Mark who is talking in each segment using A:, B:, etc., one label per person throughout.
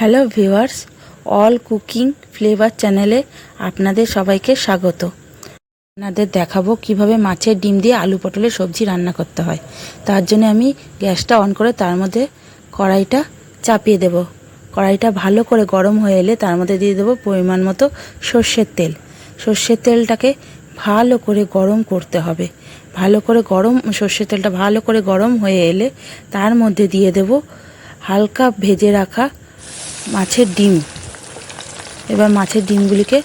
A: Hello viewers, all cooking flavour চ্যানেলে আপনাদের সবাইকে স্বাগত। আপনাদের দেখাবো কিভাবে মাছের ডিম দিয়ে আলু পটলের সবজি রান্না করতে হয়। তার জন্য আমি গ্যাসটা অন করে তার মধ্যে কড়াইটা চাপিয়ে দেব। কড়াইটা ভালো করে গরম হয়ে এলে তার মধ্যে দিয়ে দেবো পরিমাণ মতো সর্ষের তেল। সর্ষের তেলটাকে ভালো করে গরম করতে হবে। সর্ষের তেলটা ভালো করে গরম হয়ে এলে তার মধ্যে দিয়ে দেব হালকা ভেজে রাখা মাছের ডিম। এবার মাছের ডিমগুলিকে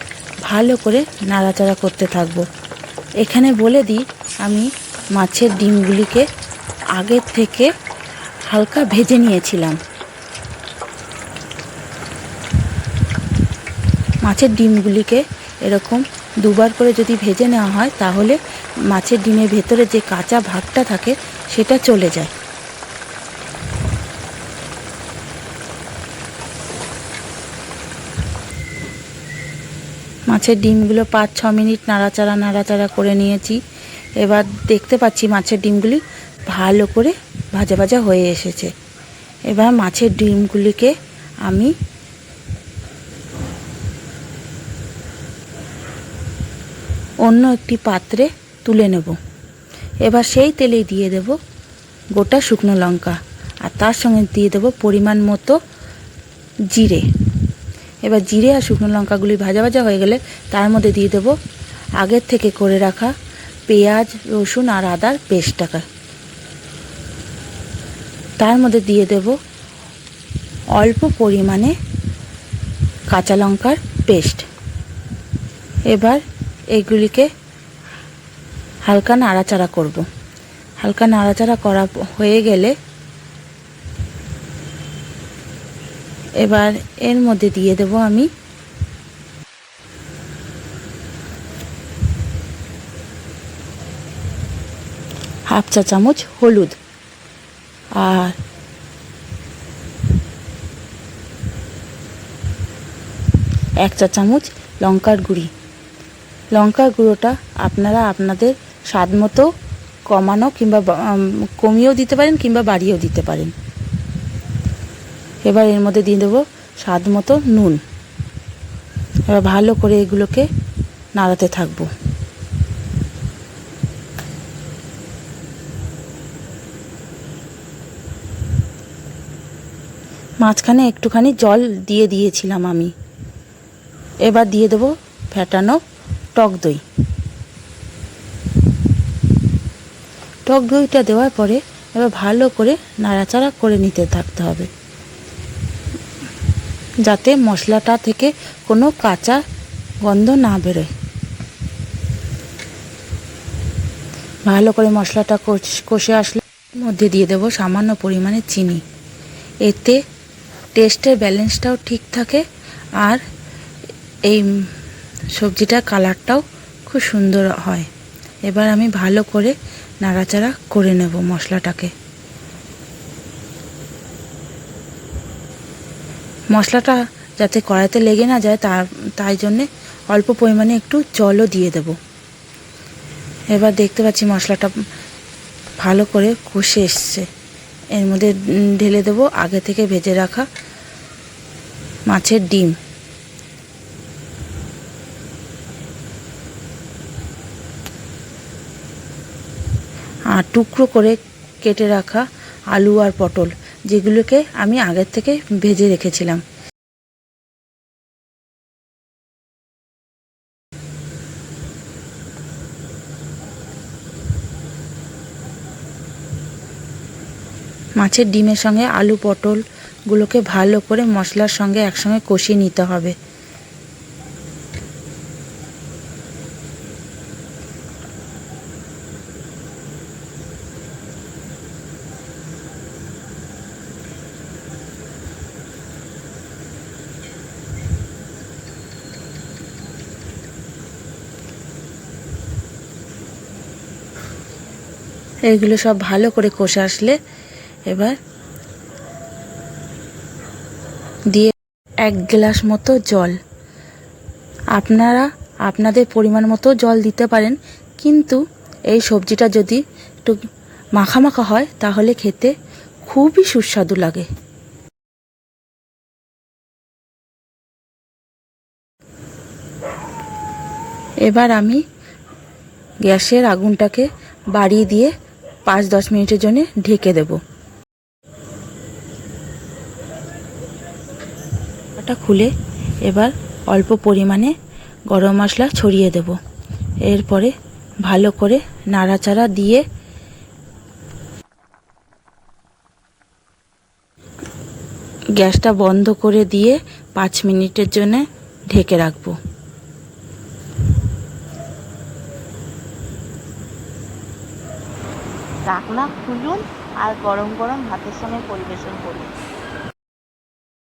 A: ভালো করে নাড়াচাড়া করতে থাকবো। এখানে বলে দিই, আমি মাছের ডিমগুলিকে আগের থেকে হালকা ভেজে নিয়েছিলাম। মাছের ডিমগুলিকে এরকম দুবার করে যদি ভেজে নেওয়া হয় তাহলে মাছের ডিমের ভেতরে যে কাঁচা ভাগটা থাকে সেটা চলে যায়। মাছের ডিমগুলো 5-6 মিনিট নাড়াচাড়া করে নিয়েছি। এবার দেখতে পাচ্ছি মাছের ডিমগুলি ভালো করে ভাজা ভাজা হয়ে এসেছে। এবার মাছের ডিমগুলিকে আমি অন্য একটি পাত্রে তুলে নেব। এবার সেই তেলেই দিয়ে দেব গোটা শুকনো লঙ্কা, আর তার সঙ্গে দিয়ে দেব পরিমাণ মতো জিরে। এবার জিরে আর শুকনো লঙ্কাগুলি ভাজা ভাজা হয়ে গেলে তার মধ্যে দিয়ে দেব আগের থেকে করে রাখা পেঁয়াজ, রসুন আর আদার পেস্টটাকে। তার মধ্যে দিয়ে দেব অল্প পরিমাণে কাঁচা লঙ্কার পেস্ট। এবার এগুলিকে হালকা নাড়াচাড়া করব। হালকা নাড়াচাড়া করা হয়ে গেলে এবার এর মধ্যে দিয়ে দেব আমি হাফ চা চামচ হলুদ আর 1 চা চামচ লঙ্কার গুঁড়ি। লঙ্কার গুঁড়োটা আপনারা আপনাদের স্বাদ মতো কমানো কিংবা কমিয়েও দিতে পারেন কিংবা বাড়িয়েও দিতে পারেন। এবার এর মধ্যে দিয়ে দেবো স্বাদ মতো নুন। এবার ভালো করে এগুলোকে নাড়াতে থাকবো। মাঝখানে একটুখানি জল দিয়ে দিয়েছিলাম আমি। এবার দিয়ে দেবো ফ্যাটানো টক দই। টক দইটা দেওয়ার পরে এবার ভালো করে নাড়াচাড়া করে নিতে থাকতে হবে, যাতে মশলাটা থেকে কোনো কাঁচা গন্ধ না বেরোয়। ভালো করে মশলাটা কষে আসলে মধ্যে দিয়ে দেবো সামান্য পরিমাণে চিনি। এতে টেস্টের ব্যালেন্সটাও ঠিক থাকে আর এই সবজিটার কালারটাও খুব সুন্দর হয়। এবার আমি ভালো করে নাড়াচাড়া করে নেব মশলাটাকে। মশলাটা যাতে কড়াইতে লেগে না যায় তাই জন্যে অল্প পরিমাণে একটু জলও দিয়ে দেব। এবার দেখতে পাচ্ছি মশলাটা ভালো করে কষে এসছে। এর মধ্যে ঢেলে দেব আগে থেকে ভেজে রাখা মাছের ডিম। আর টুকরো করে কেটে রাখা আলু আর পটল, যেগুলোকে আমি আগের থেকে ভেজে রেখেছিলাম। মাছের ডিমের সঙ্গে আলু পটলগুলোকে ভালো করে মশলার সঙ্গে একসঙ্গে কষিয়ে নিতে হবে। এইগুলো সব ভালো করে কষে আসলে এবার দিয়ে 1 গ্লাস মতো জল। আপনারা আপনাদের পরিমাণ মতো জল দিতে পারেন, কিন্তু এই সবজিটা যদি একটু মাখা মাখা হয় তাহলে খেতে খুবই সুস্বাদু লাগে। এবার আমি গ্যাসের আগুনটাকে বাড়িয়ে দিয়ে 5-10 মিনিটের জন্য ঢেকে দেব। এটা খুলে এবার অল্প পরিমাণে গরম মশলা ছড়িয়ে দেব। এরপরে ভালো করে নাড়াচাড়া দিয়ে গ্যাসটা বন্ধ করে দিয়ে 5 মিনিটের জন্য ঢেকে রাখবো। ঢাকনা খুলুন আর গরম গরম ভাতের সঙ্গে পরিবেশন করুন।